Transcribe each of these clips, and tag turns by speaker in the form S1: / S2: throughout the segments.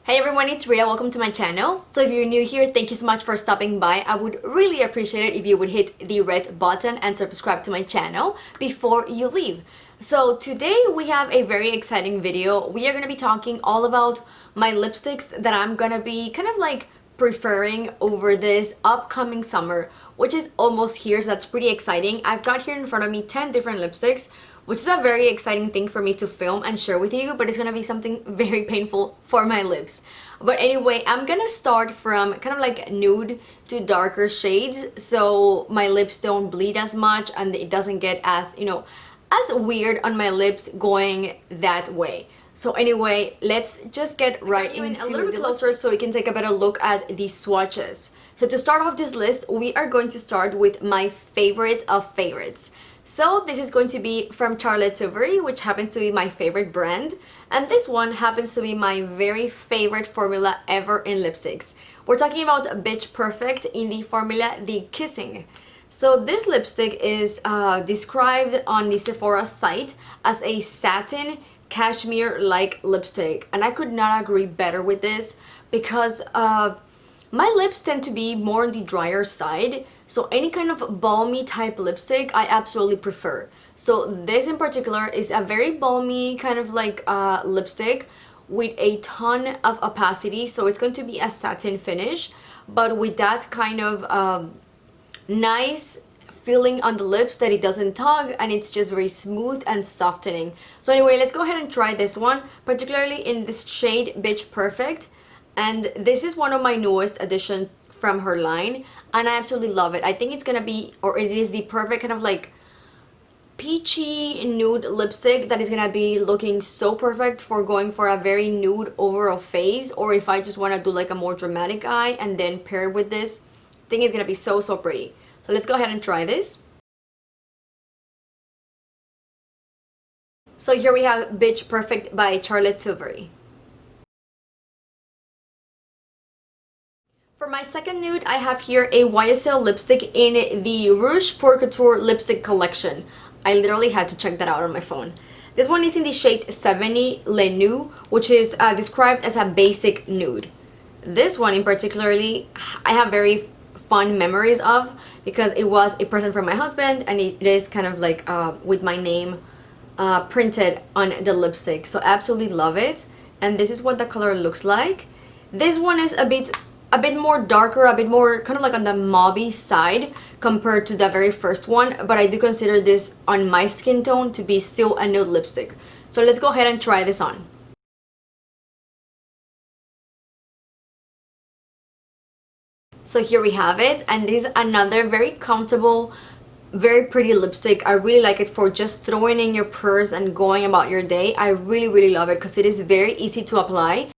S1: Hey everyone, it's Rita. Welcome to my channel. So if you're new here, thank you so much for stopping by. I would really appreciate it if you would hit the red button and subscribe to my channel before you leave. So today we have a very exciting video. We are going to be talking all about my lipsticks that I'm going to be kind of like preferring over this upcoming summer, which is almost here, so that's pretty exciting. I've got here in front of me 10 different lipsticks, which is a very exciting thing for me to film and share with you, but it's gonna be something very painful for my lips. But anyway, I'm gonna start from kind of like nude to darker shades so my lips don't bleed as much and it doesn't get as, as weird on my lips going that way. So anyway, let's just get right into a little bit closer so we can take a better look at these swatches. So to start off this list, we are going to start with my favorite of favorites. So this is going to be from Charlotte's Ovary, which happens to be my favorite brand, and this one happens to be my very favorite formula ever in lipsticks. We're talking about Bitch Perfect in the formula The Kissing. So this lipstick is described on the Sephora site as a satin cashmere-like lipstick, and I could not agree better with this because my lips tend to be more on the drier side, so any kind of balmy type lipstick I absolutely prefer. So this in particular is a very balmy kind of like lipstick with a ton of opacity, so it's going to be a satin finish, but with that kind of nice feeling on the lips that it doesn't tug, and it's just very smooth and softening. So anyway, let's go ahead and try this one, particularly in this shade Bitch Perfect. And this is one of my newest additions from her line, and I absolutely love it. I think it's gonna be, or it is the perfect kind of like peachy nude lipstick that is gonna be looking so perfect for going for a very nude overall face, or if I just want to do like a more dramatic eye and then pair it with this. I think it's gonna be so pretty. So let's go ahead and try this. So here we have Bitch Perfect by Charlotte's Ovary. For my second nude, I have here a YSL lipstick in the Rouge Pour Couture lipstick collection. I literally had to check that out on my phone. This one is in the shade 70 Le Nude, which is described as a basic nude. This one in particularly, I have very fun memories of because it was a present from my husband, and it is kind of like with my name printed on the lipstick. So absolutely love it. And this is what the color looks like. This one is a bit more darker, a bit more kind of like on the mauvey side compared to the very first one, but I do consider this on my skin tone to be still a nude lipstick. So let's go ahead and try this on. So here we have it, and this is another very comfortable, very pretty lipstick. I really like it for just throwing in your purse and going about your day. I really love it because it is very easy to apply.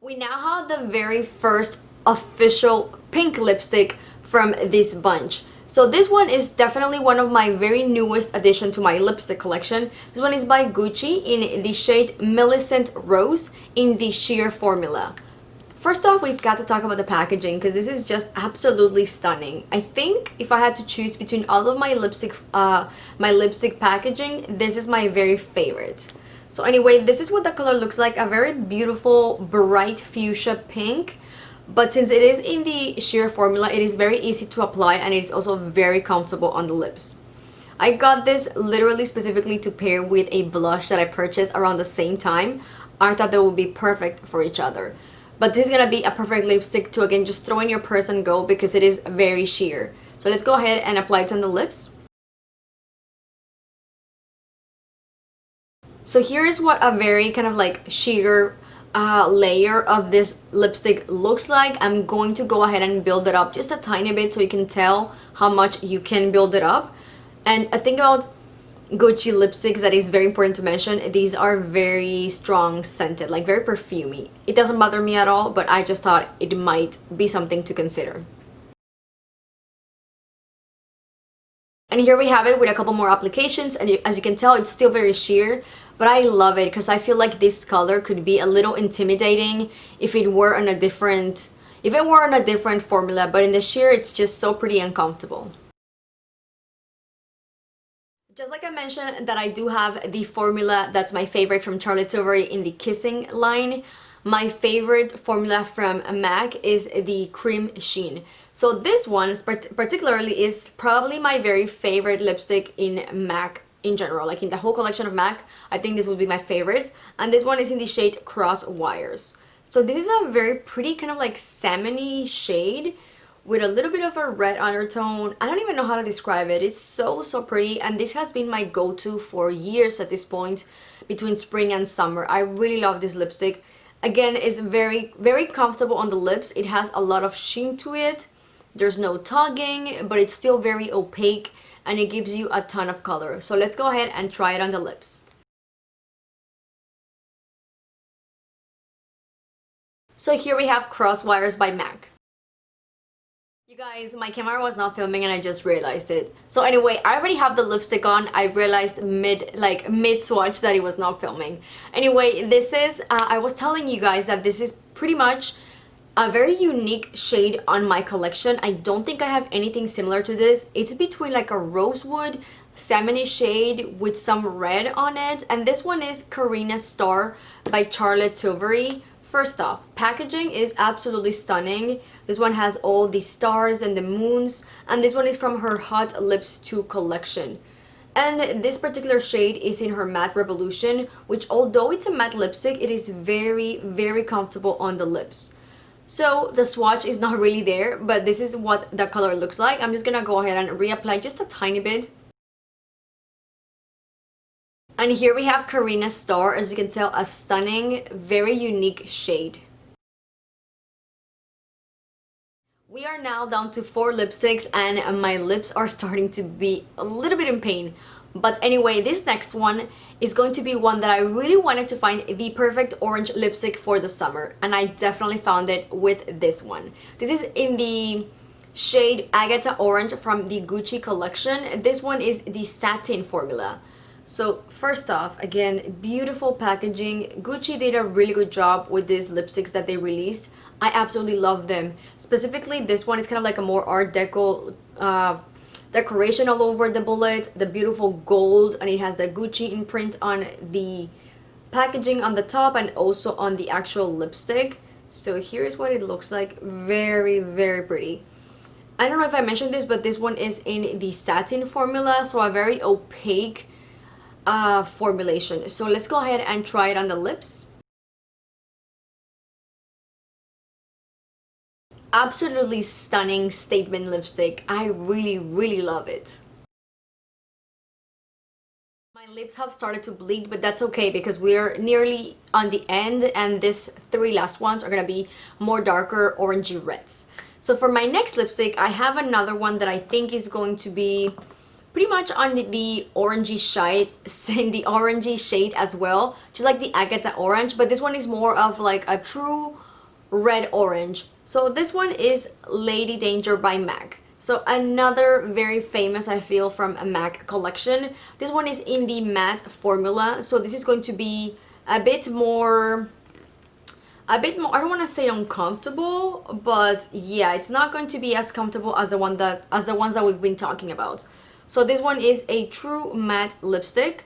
S1: We now have the very first official pink lipstick from this bunch. So this one is definitely one of my very newest addition to my lipstick collection. This one is by Gucci in the shade Millicent Rose in the sheer formula. First off, we've got to talk about the packaging because this is just absolutely stunning. I think if I had to choose between all of my lipstick packaging, this is my very favorite. So anyway, this is what the color looks like, a very beautiful bright fuchsia pink, but since it is in the sheer formula, it is very easy to apply and it's also very comfortable on the lips. I got this literally specifically to pair with a blush that I purchased around the same time. I thought that would be perfect for each other. But this is gonna be a perfect lipstick to, again, just throw in your purse and go because it is very sheer. So let's go ahead and apply it on the lips. So here is what a very kind of like sheer layer of this lipstick looks like. I'm going to go ahead and build it up just a tiny bit so you can tell how much you can build it up. And I think about Gucci lipsticks that is very important to mention. These are very strong scented, like very perfumey. It doesn't bother me at all, but I just thought it might be something to consider. And here we have it with a couple more applications, and as you can tell, it's still very sheer, but I love it because I feel like this color could be a little intimidating if it were on a different formula, but in the sheer it's just so pretty and comfortable. Just like I mentioned that I do have the formula that's my favorite from Charlotte Tilbury in the Kissing line, my favorite formula from MAC is the Cream Sheen. So this one particularly is probably my very favorite lipstick in MAC in general. Like in the whole collection of MAC, I think this would be my favorite. And this one is in the shade Cross Wires. So this is a very pretty kind of like salmon-y shade with a little bit of a red undertone. I don't even know how to describe it. It's so pretty, and this has been my go-to for years at this point between spring and summer. I really love this lipstick. Again, it's very comfortable on the lips. It has a lot of sheen to it. There's no tugging, but it's still very opaque, and it gives you a ton of color. So let's go ahead and try it on the lips. So here we have Cross Wires by MAC. You guys, my camera was not filming and I just realized it. So anyway, I already have the lipstick on. I realized mid swatch that it was not filming. Anyway, this is, I was telling you guys that this is pretty much a very unique shade on my collection. I don't think I have anything similar to this. It's between like a rosewood, salmon-y shade with some red on it. And this one is Carina Star by Charlotte Tilbury. First off, packaging is absolutely stunning. This one has all the stars and the moons, and this one is from her Hot Lips 2 collection. And this particular shade is in her Matte Revolution, which although it's a matte lipstick, it is very comfortable on the lips. So the swatch is not really there, but this is what the color looks like. I'm just gonna go ahead and reapply just a tiny bit. And here we have Carina Star, as you can tell, a stunning, very unique shade. We are now down to 4 lipsticks and my lips are starting to be a little bit in pain. But anyway, this next one is going to be one that I really wanted to find the perfect orange lipstick for the summer. And I definitely found it with this one. This is in the shade Agatha Orange from the Gucci collection. This one is the satin formula. So first off, again, beautiful packaging. Gucci did a really good job with these lipsticks that they released. I absolutely love them. Specifically, this one is kind of like a more Art Deco decoration all over the bullet. The beautiful gold, and it has the Gucci imprint on the packaging on the top and also on the actual lipstick. So here's what it looks like. Very pretty. I don't know if I mentioned this, but this one is in the satin formula, so a very opaque formulation. So let's go ahead and try it on the lips. Absolutely stunning statement lipstick. I really love it. My lips have started to bleed, but that's okay because we're nearly on the end, and these 3 last ones are gonna be more darker orangey reds. So for my next lipstick, I have another one that I think is going to be pretty much on the orangey shade as well, just like the Agatha Orange, but this one is more of like a true red orange. So this one is Lady Danger by MAC. So another very famous, I feel, from a MAC collection. This one is in the matte formula, so this is going to be a bit more, I don't want to say uncomfortable, but yeah, it's not going to be as comfortable as the ones that we've been talking about. So this one is a true matte lipstick,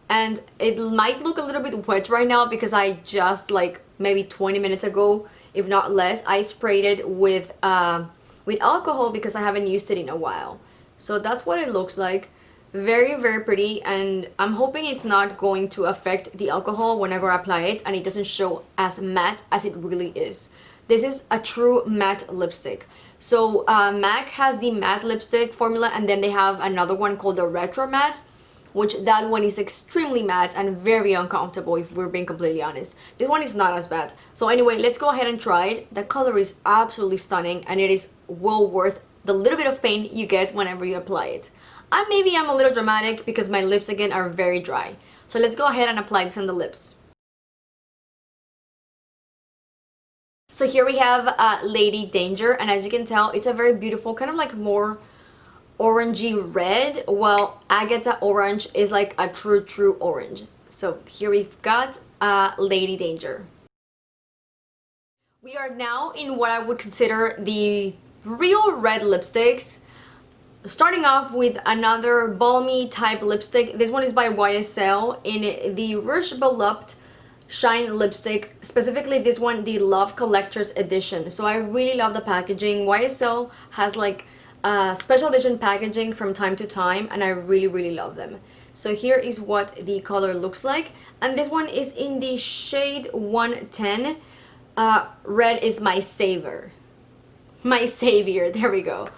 S1: and it might look a little bit wet right now because I just like maybe 20 minutes ago, if not less, I sprayed it with alcohol because I haven't used it in a while. So that's what it looks like. Very pretty, and I'm hoping it's not going to affect the alcohol whenever I apply it and it doesn't show as matte as it really is. This is a true matte lipstick. So MAC has the matte lipstick formula, and then they have another one called the Retro Matte, which that one is extremely matte and very uncomfortable if we're being completely honest. This one is not as bad. So anyway, let's go ahead and try it. The color is absolutely stunning, and it is well worth the little bit of pain you get whenever you apply it. Maybe I'm a little dramatic because my lips again are very dry. So let's go ahead and apply this on the lips. So here we have Lady Danger, and as you can tell, it's a very beautiful, kind of like more orangey red, while Agatha Orange is like a true orange. So here we've got Lady Danger. We are now in what I would consider the real red lipsticks. starting off with another balmy type lipstick. This one is by YSL in the Rouge Beloved Shine lipstick, specifically this one, the Love Collector's Edition. So I really love the packaging. YSL has like special edition packaging from time to time, and I really love them. So here is what the color looks like, and this one is in the shade 110. Red is my savior. My savior, there we go.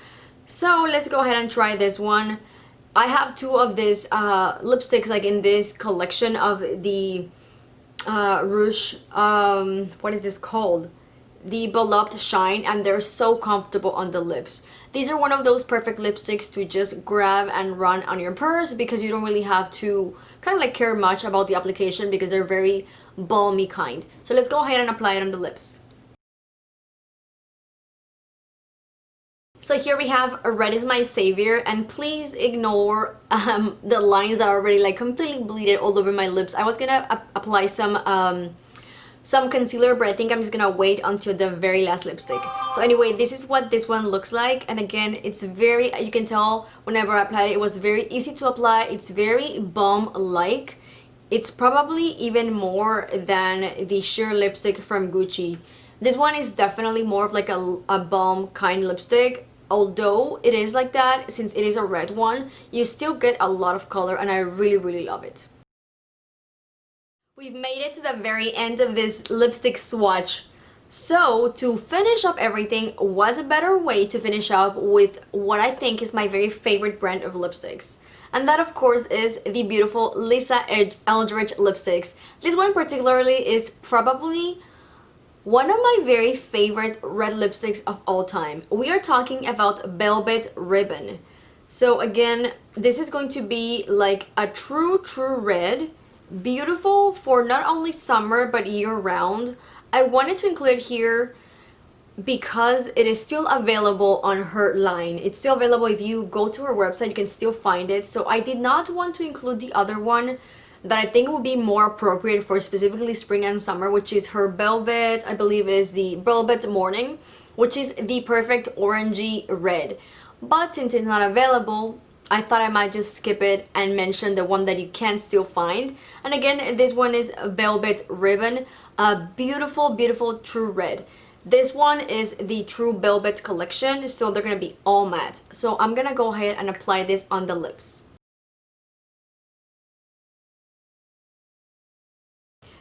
S1: So let's go ahead and try this one. I have two of these lipsticks like in this collection of the Rouge, what is this called? The Beloved Shine, and they're so comfortable on the lips. These are one of those perfect lipsticks to just grab and run on your purse because you don't really have to kind of like care much about the application because they're very balmy kind. So let's go ahead and apply it on the lips. So here we have Red is my savior, and please ignore the lines that are already like completely bleeded all over my lips. I was gonna apply some concealer, but I think I'm just gonna wait until the very last lipstick. So anyway, this is what this one looks like, and again, it's very, you can tell whenever I applied it, it was very easy to apply. It's very balm-like. It's probably even more than the sheer lipstick from Gucci. This one is definitely more of like a balm kind lipstick. Although it is like that, since it is a red one, you still get a lot of color, and I really love it. We've made it to the very end of this lipstick swatch. So to finish up everything, what's a better way to finish up with what I think is my very favorite brand of lipsticks? And that of course is the beautiful Lisa Eldridge lipsticks. This one particularly is probably one of my very favorite red lipsticks of all time. We are talking about Velvet Ribbon. So again, this is going to be like a true red, beautiful for not only summer but year-round. I wanted to include it here because it is still available on her line. It's still available. If you go to her website, you can still find it. So I did not want to include the other one that I think would be more appropriate for specifically spring and summer, which is her Velvet, I believe is the Velvet Morning, which is the perfect orangey red. But since it's not available, I thought I might just skip it and mention the one that you can still find. And again, this one is Velvet Ribbon, a beautiful true red. This one is the True Velvet collection, so they're gonna be all matte. So I'm gonna go ahead and apply this on the lips.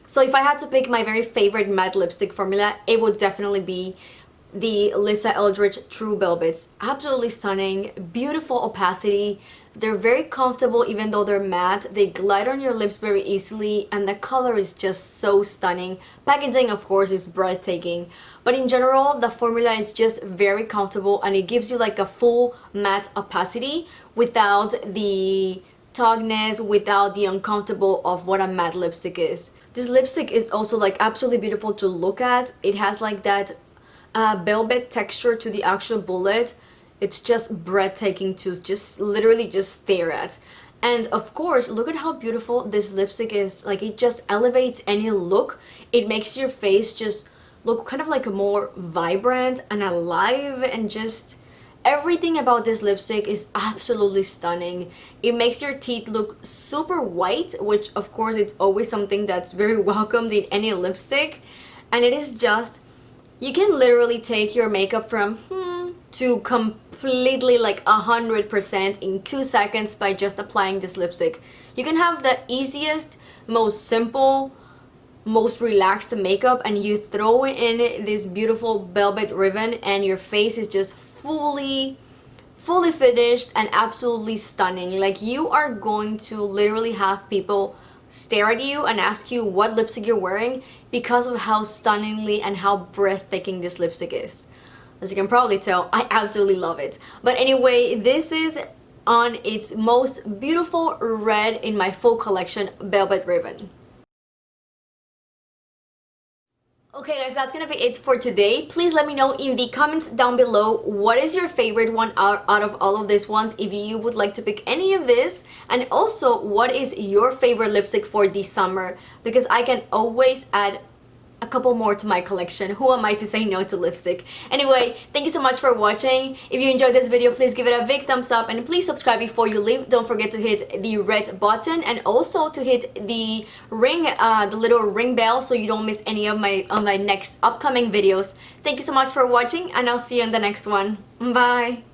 S1: So if I had to pick my very favorite matte lipstick formula, it would definitely be the Lisa Eldridge True Velvets. Absolutely stunning, beautiful opacity. They're very comfortable even though they're matte. They glide on your lips very easily, and the color is just so stunning. Packaging, of course, is breathtaking. But in general, the formula is just very comfortable, and it gives you like a full matte opacity without the toughness, without the uncomfortable of what a matte lipstick is. This lipstick is also like absolutely beautiful to look at. It has like that velvet texture to the actual bullet. It's just breathtaking to just literally just stare at. And of course, look at how beautiful this lipstick is. Like, it just elevates any look. It makes your face just look kind of like more vibrant and alive, and just everything about this lipstick is absolutely stunning. It makes your teeth look super white, which of course it's always something that's very welcomed in any lipstick. And it is just, you can literally take your makeup from to completely like 100% in 2 seconds by just applying this lipstick. You can have the easiest, most simple, most relaxed makeup, and you throw in this beautiful Velvet Ribbon, and your face is just fully finished and absolutely stunning. Like, you are going to literally have people stare at you and ask you what lipstick you're wearing because of how stunningly and how breathtaking this lipstick is. As you can probably tell, I absolutely love it. But anyway, this is on its most beautiful red in my full collection, Velvet Ribbon. Okay guys, that's gonna be it for today. Please let me know in the comments down below what is your favorite one out of all of these ones, if you would like to pick any of this, and also what is your favorite lipstick for the summer, because I can always add a couple more to my collection. Who am I to say no to lipstick? Anyway, thank you so much for watching. If you enjoyed this video, please give it a big thumbs up and please subscribe before you leave. Don't forget to hit the red button and also to hit the ring, the little ring bell, so you don't miss any of my next upcoming videos. Thank you so much for watching, and I'll see you in the next one. Bye!